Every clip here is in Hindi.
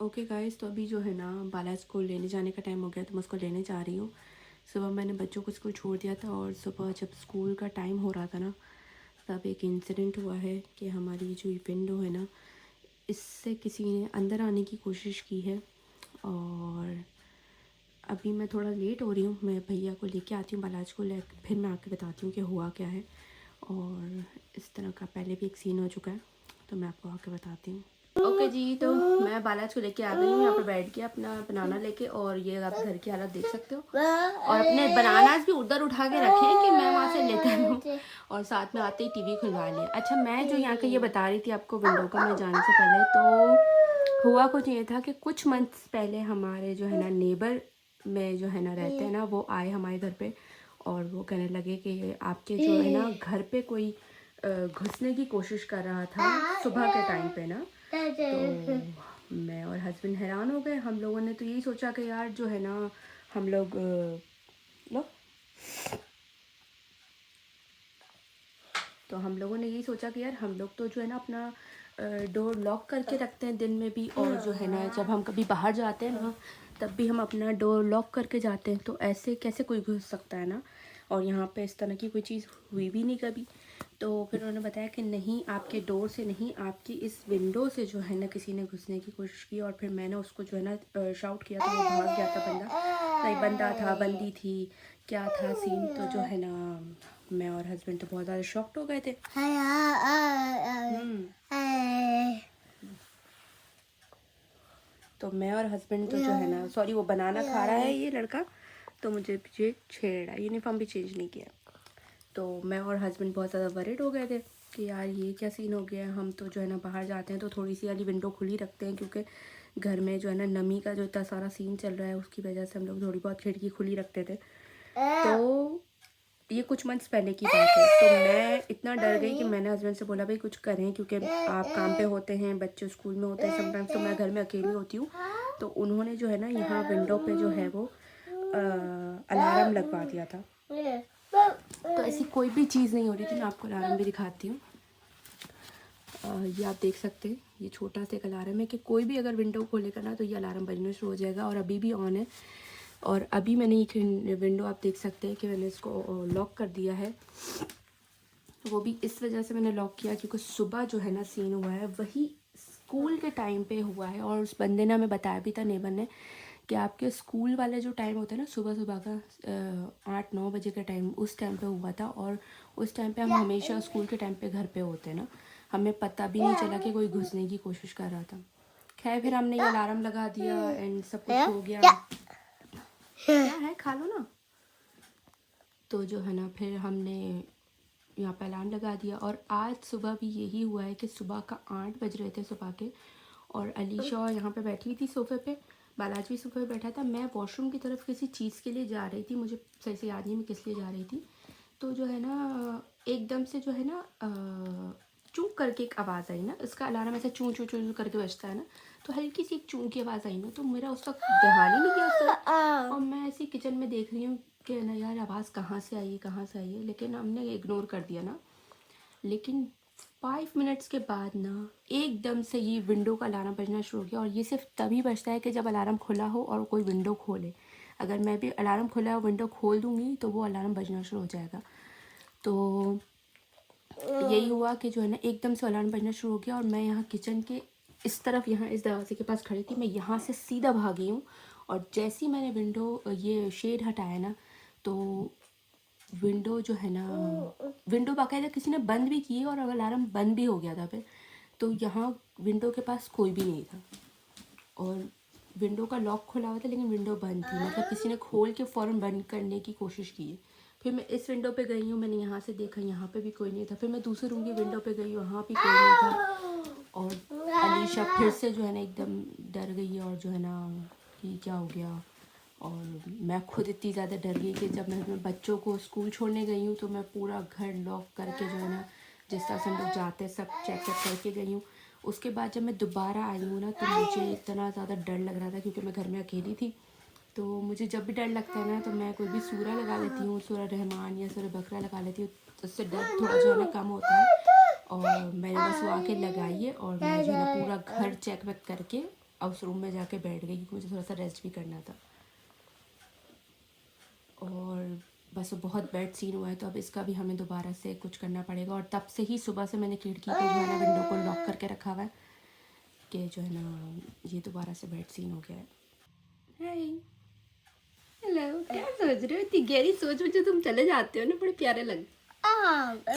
ओके गाइस, तो अभी जो है ना बालाज को लेने जाने का टाइम हो गया, तो मैं उसको लेने जा रही हूँ। सुबह मैंने बच्चों को स्कूल छोड़ दिया था और सुबह जब स्कूल का टाइम हो रहा था ना, तब एक इंसिडेंट हुआ है कि हमारी जो विंडो है ना, इससे किसी ने अंदर आने की कोशिश की है। और अभी मैं थोड़ा लेट हो रही हूँ, मैं भैया को लेके आती हूँ बालाज को, ले फिर मैं आके बताती हूँ कि हुआ क्या है। और इस तरह का पहले भी एक सीन हो चुका है, तो मैं आपको आके बताती हूँ। ओके जी, तो मैं बालाज को लेके आ गई हूँ यहाँ पे बैठ के अपना बनाना लेके, और ये आप घर की हालत देख सकते हो। और अपने बनानास भी उधर उठा के रखे हैं कि मैं वहाँ से लेकर लूँ, और साथ में आते ही टीवी खुलवा लिया। अच्छा, मैं जो यहाँ का ये बता रही थी आपको विंडो का, मैं जाने से पहले तो हुआ कुछ ये था कि कुछ मंथ्स पहले हमारे जो है ना नेबर में जो है ना रहते हैं ना, वो आए हमारे घर पे, और वो कहने लगे कि आपके जो है ना घर पे कोई घुसने की कोशिश कर रहा था सुबह के टाइम पे ना। तो मैं और हस्बैंड हैरान हो गए। हम लोगों ने तो यही सोचा कि यार जो है ना हम लोग लो तो हम लोगों ने यही सोचा कि यार हम लोग तो जो है ना अपना डोर लॉक करके रखते हैं दिन में भी, और जो है ना जब हम कभी बाहर जाते हैं ना तब भी हम अपना डोर लॉक करके जाते हैं, तो ऐसे कैसे कोई घुस सकता है ना। और यहाँ पे इस तरह की कोई चीज़ हुई भी नहीं कभी। तो फिर उन्होंने बताया कि नहीं, आपके डोर से नहीं, आपकी इस विंडो से जो है ना किसी ने घुसने की कोशिश की। और फिर मैंने उसको जो है ना शाउट किया, तो वो भाग गया था बंदा। नहीं, बंदा था, बंदी थी, क्या था सीन, तो जो है ना मैं और हस्बैंड तो बहुत ज़्यादा शॉक्ड हो गए थे। तो मैं और हस्बैंड तो जो है ना, सॉरी वो बनाना खा रहा है ये लड़का, तो मुझे पीछे छेड़ रहा है, यूनिफॉर्म भी चेंज नहीं किया। तो मैं और हस्बैंड बहुत ज़्यादा वरिड हो गए थे कि यार ये क्या सीन हो गया है। हम तो जो है ना बाहर जाते हैं तो थोड़ी सी वाली विंडो खुली रखते हैं, क्योंकि घर में जो है ना नमी का जो इतना सारा सीन चल रहा है, उसकी वजह से हम लोग थोड़ी बहुत खिड़की खुली रखते थे। तो ये कुछ मंथ्स पहले की बात है। तो मैं इतना डर गई कि मैंने हस्बैंड से बोला भाई कुछ करें, क्योंकि आप काम पे होते हैं, बच्चे स्कूल में होते हैं समटाइम्स, तो मैं घर में अकेली होती हूँ। तो उन्होंने जो है ना यहाँ विंडो पे जो है वो अलार्म लगवा दिया था। तो ऐसी कोई भी चीज़ नहीं हो रही थी। मैं आपको अलार्म भी दिखाती हूँ। ये आप देख सकते हैं, ये छोटा सा एक अलार्म है कि कोई भी अगर विंडो खोलेगा ना तो ये अलार्म बजना शुरू हो जाएगा, और अभी भी ऑन है। और अभी मैंने ये विंडो आप देख सकते हैं कि मैंने इसको लॉक कर दिया है। वो भी इस वजह से मैंने लॉक किया क्योंकि सुबह जो है ना सीन हुआ है वही स्कूल के टाइम पे हुआ है। और उस बंदे ने हमें बताया भी था, नेबर ने, कि आपके स्कूल वाले जो टाइम होता है ना सुबह सुबह का 8-9 बजे का टाइम, उस टाइम पे हुआ था। और उस टाइम पे हम हमेशा स्कूल के टाइम पे घर पे होते हैं ना, हमें पता भी नहीं चला कि कोई घुसने की कोशिश कर रहा था। खैर फिर हमने ये अलार्म लगा दिया एंड सब कुछ हो गया। क्या है, खा लो ना। तो जो है ना फिर हमने यहाँ पे अलार्म लगा दिया। और आज सुबह भी यही हुआ है कि सुबह का 8 बज रहे थे सुबह के, और अलीशा यहाँ पे बैठी थी सोफ़े पे, बालाजी सोफ़े पे बैठा था। मैं वॉशरूम की तरफ किसी चीज़ के लिए जा रही थी, मुझे सही से याद नहीं मैं किस लिए जा रही थी। तो जो है ना एकदम से जो है ना चूँ करके एक आवाज़ आई ना, इसका अलार्म ऐसे चूँ चूँ चूँ करके बजता है ना, तो हल्की सी एक चूँ की आवाज़ आई ना, तो मेरा उस वक्त ध्यान ही नहीं गया उस तरफ। और मैं ऐसे किचन में देख रही हूँ कि ना यार आवाज़ कहाँ से आई है, कहाँ से आई है, लेकिन हमने इग्नोर कर दिया ना। लेकिन 5 मिनट्स के बाद ना एकदम से ये विंडो का अलार्म बजना शुरू हो गया। और ये सिर्फ तभी बजता है कि जब अलार्म खुला हो और कोई विंडो खोले। अगर मैं भी अलार्म खुला और विंडो खोल दूँगी तो वो अलार्म बजना शुरू हो जाएगा। तो यही हुआ कि जो है ना एकदम से अलार्म बजना शुरू हो गया, और मैं यहाँ किचन के इस तरफ, यहाँ इस दरवाजे के पास खड़ी थी। मैं यहाँ से सीधा भागी हूँ, और जैसे ही मैंने विंडो ये शेड हटाया ना, तो विंडो जो है ना, विंडो बाकायदा किसी ने बंद भी की और अलार्म बंद भी हो गया था फिर। तो यहाँ विंडो के पास कोई भी नहीं था, और विंडो का लॉक खुला हुआ था लेकिन विंडो बंद थी, मतलब किसी ने खोल के फ़ौरन बंद करने की कोशिश की है। फिर मैं इस विंडो पे गई हूँ, मैंने यहाँ से देखा, यहाँ पे भी कोई नहीं था। फिर मैं दूसरे रूम की विंडो पे गई, वहाँ भी कोई नहीं था। और अलीशा फिर से जो है ना एकदम डर गई है, और जो है ना कि क्या हो गया। और मैं खुद इतनी ज़्यादा डर गई कि जब मैं अपने बच्चों को स्कूल छोड़ने गई हूँ तो मैं पूरा घर लॉक करके जो है ना, जिस तरह से हम लोग जाते हैं सब चेक करके गई हूँ। उसके बाद जब मैं दोबारा आई हूँ ना, तो मुझे इतना ज़्यादा डर लग रहा था क्योंकि मैं घर में अकेली थी। तो मुझे जब भी डर लगता है ना तो मैं कोई भी सूरा लगा लेती हूँ, सूरा रहमान या सूरा बकरा लगा लेती हूँ, तो उससे डर थोड़ा जो है ना कम होता है। और मैंने बस वो आके लगाई है, और मैं जो है ना पूरा घर चेक वेक करके उस रूम में जाके बैठ गई क्योंकि मुझे थोड़ा सा रेस्ट भी करना था। और बस वो बहुत बैड सीन हुआ है, तो अब इसका भी हमें दोबारा से कुछ करना पड़ेगा। और तब से ही सुबह से मैंने खिड़की पे जो है ना विंडो को लॉक करके रखा हुआ है कि जो है ना ये दोबारा से बैड सीन हो गया है। हाय, हेलो, क्या सोच रहे हो? इतनी गहरी सोच में जो तुम चले जाते हो ना, बड़े प्यारे लगते।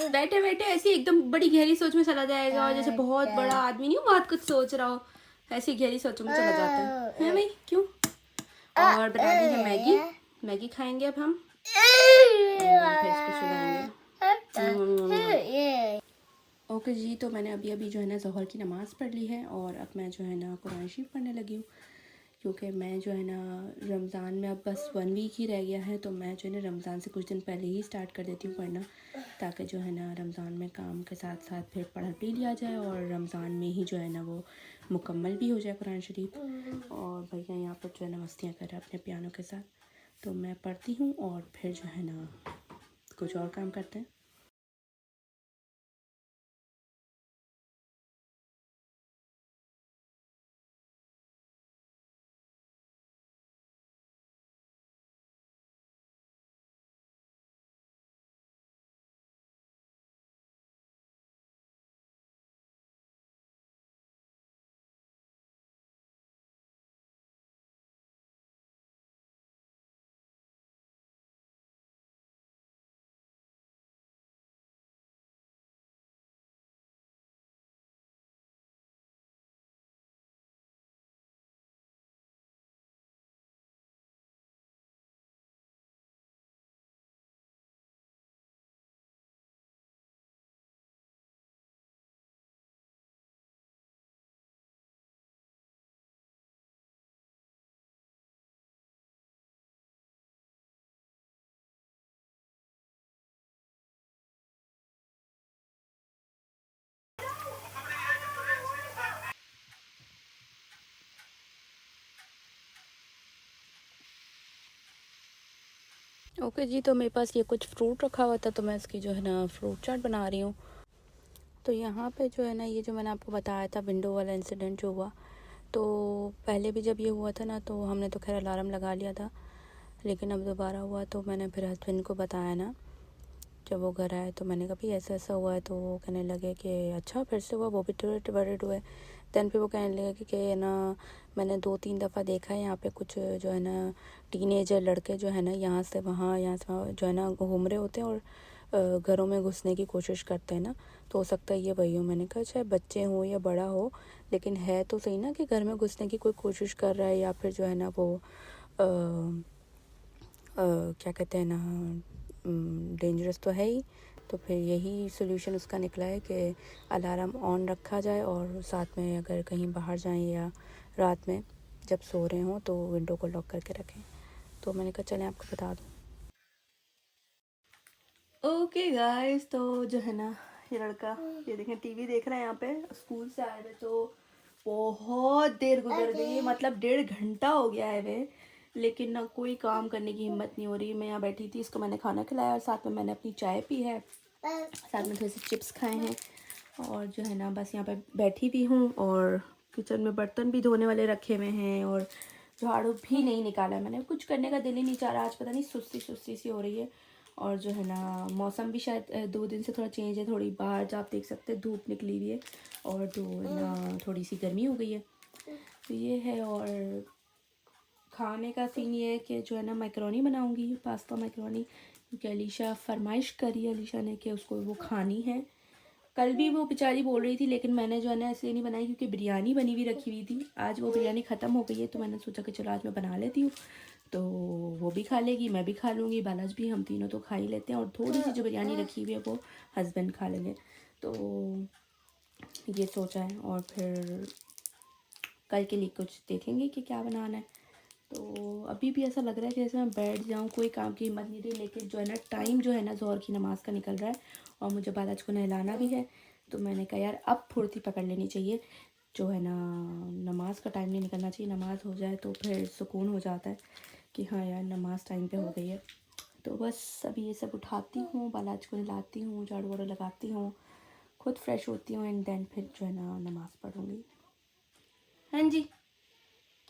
बैठे बैठे ऐसी एकदम बड़ी गहरी सोच में चला जाएगा, और जैसे बहुत बड़ा आदमी नहीं बात कुछ सोच रहा हो, ऐसी गहरी सोचों में चला जाता है भाई? क्यों? और बना ली है मैगी। मैगी खाएंगे अब हम, और फिर इसको सुलाएंगे। ओके जी, तो मैंने अभी अभी जो है ना ज़ोहर की नमाज़ पढ़ ली है, और अब मैं जो है ना कुरान शरीफ पढ़ने लगी हूँ, क्योंकि मैं जो है ना रमज़ान में अब बस 1 वीक ही रह गया है, तो मैं जो है ना रमज़ान से कुछ दिन पहले ही स्टार्ट कर देती हूँ पढ़ना, ताकि जो है ना रमज़ान में काम के साथ साथ फिर पढ़ भी लिया जाए, और रमज़ान में ही जो है ना वो मुकम्मल भी हो जाए कुरान शरीफ। और भैया यहाँ पर जो है ना मस्तियाँ कर रहे हैं अपने पियानो के साथ, तो मैं पढ़ती हूँ और फिर जो है ना कुछ और काम करते हैं। ओके जी, तो मेरे पास ये कुछ फ्रूट रखा हुआ था, तो मैं इसकी जो है ना फ्रूट चाट बना रही हूँ। तो यहाँ पे जो है ना ये जो मैंने आपको बताया था विंडो वाला इंसिडेंट जो हुआ, तो पहले भी जब ये हुआ था ना तो हमने तो खैर अलार्म लगा लिया था, लेकिन अब दोबारा हुआ तो मैंने फिर हस्बैंड को बताया ना, जब वो घर आए तो मैंने कहा भाई ऐसा ऐसा हुआ है, तो वो कहने लगे कि अच्छा फिर से हुआ, वो भी थोड़े वर्रिड हुए। दैन फिर वो कहने लगे कि ना मैंने 2-3 दफ़ा देखा है यहाँ पे कुछ जो है ना टीनेजर लड़के जो है ना यहाँ से वहाँ जो है ना घूम रहे होते हैं, और घरों में घुसने की कोशिश करते हैं ना, तो हो सकता है ये वही हो। मैंने कहा चाहे बच्चे हों या बड़ा हो, लेकिन है तो सही ना कि घर में घुसने की कोई कोशिश कर रहा है, या फिर जो है ना वो क्या कहते हैं ना डेंजरस तो है ही। तो फिर यही सोल्यूशन उसका निकला है कि अलार्म ऑन रखा जाए, और साथ में अगर कहीं बाहर जाएं या रात में जब सो रहे हों तो विंडो को लॉक करके रखें। तो मैंने कहा चलें आपको बता दूँ। ओके गाइस, तो जो है ना ये लड़का, ये देखें टीवी देख रहा है यहाँ पे, स्कूल से आए थे तो बहुत देर गुजर गई है, मतलब 1.5 घंटा हो गया है वे, लेकिन ना कोई काम करने की हिम्मत नहीं हो रही। मैं यहाँ बैठी थी, इसको मैंने खाना खिलाया और साथ में मैंने अपनी चाय पी है, साथ में थोड़े से चिप्स खाए हैं, और जो है ना बस यहाँ पे बैठी भी हूँ, और किचन में बर्तन भी धोने वाले रखे हुए हैं, और झाड़ू भी नहीं निकाला है मैंने। कुछ करने का दिल ही नहीं चाह रहा आज, पता नहीं सुस्ती सुस्ती सी हो रही है। और जो है ना मौसम भी शायद 2 दिन से थोड़ा चेंज है, थोड़ी बाहर जो आप देख सकते हैं धूप निकली हुई है, और जो है ना थोड़ी सी गर्मी हो गई है, तो ये है। और खाने का सीन ये है कि जो है ना मैकरोनी बनाऊंगी, पास्ता मैकरोनी, क्योंकि अलीशा फरमाइश करी अलीशा ने कि उसको वो खानी है। कल भी वो बेचारी बोल रही थी, लेकिन मैंने जो है ना इसलिए नहीं बनाई क्योंकि बिरयानी बनी हुई रखी हुई थी। आज वो बिरयानी ख़त्म हो गई है, तो मैंने सोचा कि चलो आज मैं बना लेती हूँ, तो वो भी खा लेगी, मैं भी खा लूँगी, बालाज भी, हम तीनों तो खा ही लेते हैं, और थोड़ी सी जो बिरयानी रखी हुई है वो हस्बैंड खा लेंगे, तो ये सोचा है। और फिर कल के लिए कुछ देखेंगे कि क्या बनाना है। तो अभी भी ऐसा लग रहा है कि जैसे मैं बैठ जाऊँ, कोई काम की हिम्मत नहीं रही, लेकिन जो है ना टाइम जो है ना ज़ोहर की नमाज़ का निकल रहा है, और मुझे बालाज को नहलाना भी है, तो मैंने कहा यार अब फुर्ती पकड़ लेनी चाहिए, जो है ना नमाज का टाइम नहीं निकलना चाहिए। नमाज़ हो जाए तो फिर सुकून हो जाता है कि हाँ यार नमाज टाइम पे हो गई है। तो बस अभी ये सब उठाती हूँ, बालाज को नहलाती हूँ, झाड़ू वाड़ू लगाती हूँ, खुद फ्रेश होती हूँ, एंड देन फिर जो है ना नमाज़ पढ़ूँगी। हाँ जी,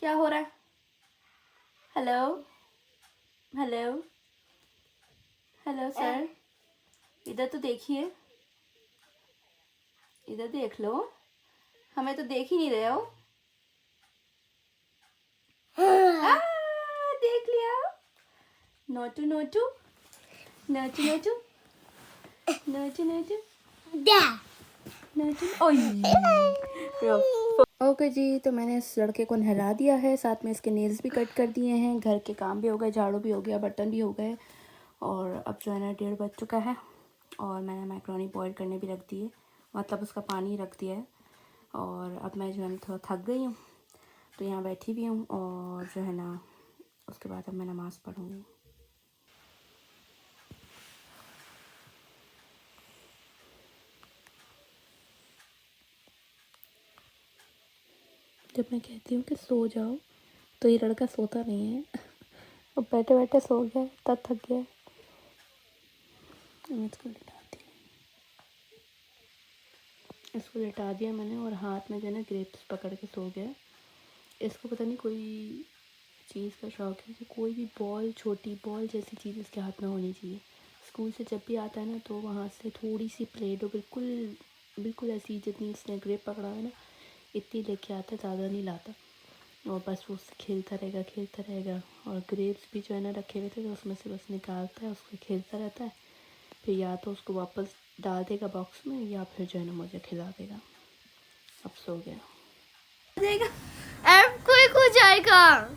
क्या हो रहा है? हेलो हेलो हेलो सर, इधर तो देखिए, इधर देख लो, हमें तो देख ही नहीं रहे हो। देख लिया। नोटू नोटू नोटू नोटू नोटू नोटू नोटू। ओके जी, तो मैंने इस लड़के को नहला दिया है, साथ में इसके नेल्स भी कट कर दिए हैं, घर के काम भी हो गए, झाड़ू भी हो गया, बर्तन भी हो गए, और अब जो है ना 1:30 बज चुका है और मैंने मैक्रोनी बॉईल करने भी रख दी है, मतलब उसका पानी रख दिया है। और अब मैं जो है थोड़ा थक गई हूँ, तो यहाँ बैठी भी हूँ, और जो है ना उसके बाद अब मैं नमाज़ पढ़ूँगी। जब मैं कहती हूँ कि सो जाओ तो ये लड़का सोता नहीं है। अब बैठे बैठे सो गया, तब थक गया। इसको लिटा दिया मैंने, और हाथ में जो है ना ग्रेप्स पकड़ के सो गया। इसको पता नहीं कोई चीज़ का शौक है, कि कोई भी बॉल, छोटी बॉल जैसी चीज़ इसके हाथ में होनी चाहिए। स्कूल से जब भी आता है ना, तो वहाँ से थोड़ी सी प्लेट हो, बिल्कुल बिल्कुल ऐसी जितनी इसने ग्रेप पकड़ा है ना, इतनी लेके आता है, ज़्यादा नहीं लाता। और बस वो उससे खेलता रहेगा। और ग्रेप्स भी जो है ना रखे हुए थे, तो उसमें से बस निकालता है, उसको खेलता रहता है, फिर या तो उसको वापस डाल देगा बॉक्स में, या फिर जो है ना मुझे खिला देगा। अब सो गया। क्विक हो जाएगा।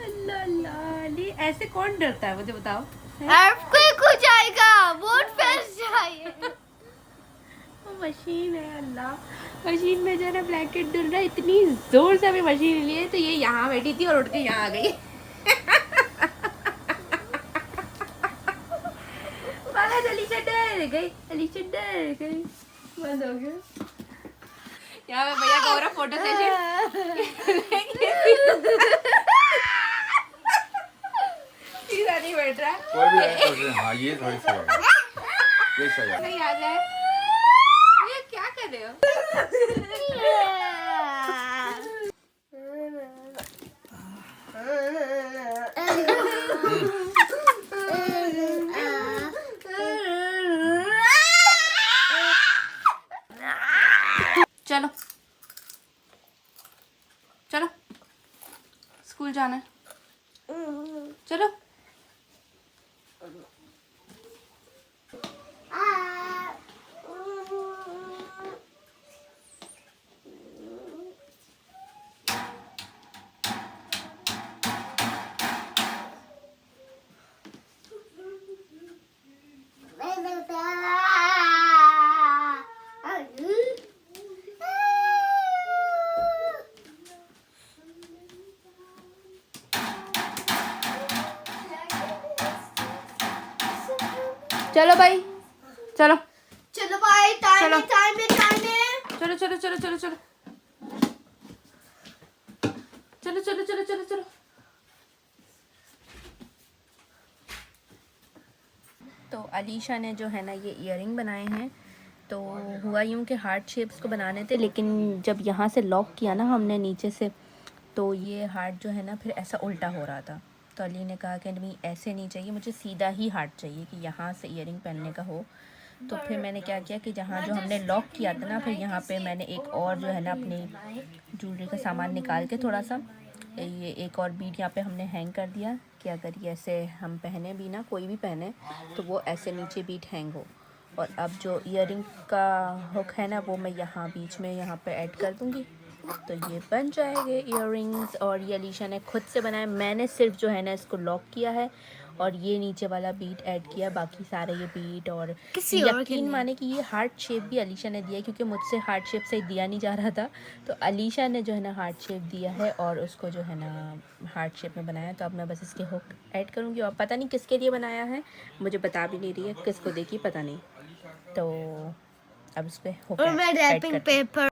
अल्लाह अल्लाह, ऐसे कौन डरता है मुझे बताओ? क्विक हो जाएगा, बहुत फैल जाए। मशीन है, अल्लाह, मशीन में जो है ना ब्लैंकेट डुल रहा है, इतनी जोर से अभी मशीन लिए, तो ये यहाँ बैठी थी और उठ के यहाँ आ गई। अलीशा डर गई, बंद हो गया। यहाँ पे भैया का हो रहा फोटो सेशन। सीधा नहीं बैठ रहा। कोई भी है, हाँ ये थोड़ी सी है, ये सही है। नहीं आ जाए, ये क्या कर रहे हो? चलो चलो, स्कूल जाना है, चलो। चलो भाई, चलो चलो भाई, टाइम चलो। है। चलो चलो चलो चलो चलो चलो चलो चलो चलो चलो। तो अलीशा ने जो है ना ये इयररिंग बनाए हैं। तो हुआ यूँ कि हार्ट शेप्स को बनाने थे, लेकिन जब यहाँ से लॉक किया ना हमने नीचे से, तो ये हार्ट जो है ना फिर ऐसा उल्टा हो रहा था। तो अली ने कहा कि नहीं, ऐसे नहीं चाहिए, मुझे सीधा ही हार्ट चाहिए कि यहाँ से इयररिंग पहनने का हो। तो फिर मैंने क्या किया कि जहाँ जो हमने लॉक किया था ना, फिर यहाँ पे मैंने एक और जो है ना अपनी ज्वेलरी का सामान निकाल के थोड़ा सा ये एक और बीड यहाँ पे हमने हैंग कर दिया, कि अगर ये ऐसे हम पहने भी ना, कोई भी पहने, तो वो ऐसे नीचे बीट हैंग हो। और अब जो इयररिंग का हुक है ना, वो मैं यहाँ बीच में यहाँ पे ऐड कर दूँगी, तो ये बन जाएंगे इयररिंग्स। और ये अलीशा ने खुद से बनाया, मैंने सिर्फ जो है ना इसको लॉक किया है, और ये नीचे वाला बीट ऐड किया, बाकी सारे ये बीट। और यकीन माने कि ये हार्ट शेप भी अलीशा ने दिया, क्योंकि मुझसे हार्ट शेप से दिया नहीं जा रहा था, तो अलीशा ने जो है ना हार्ट शेप दिया है, और उसको जो है ना हार्ट शेप में बनाया। तो अब मैं बस इसके हुक ऐड करूँगी, और पता नहीं किसके लिए बनाया है, मुझे बता भी नहीं रही है किसको देखी, पता नहीं। तो अब इस पर हुक ऐड करते हैं।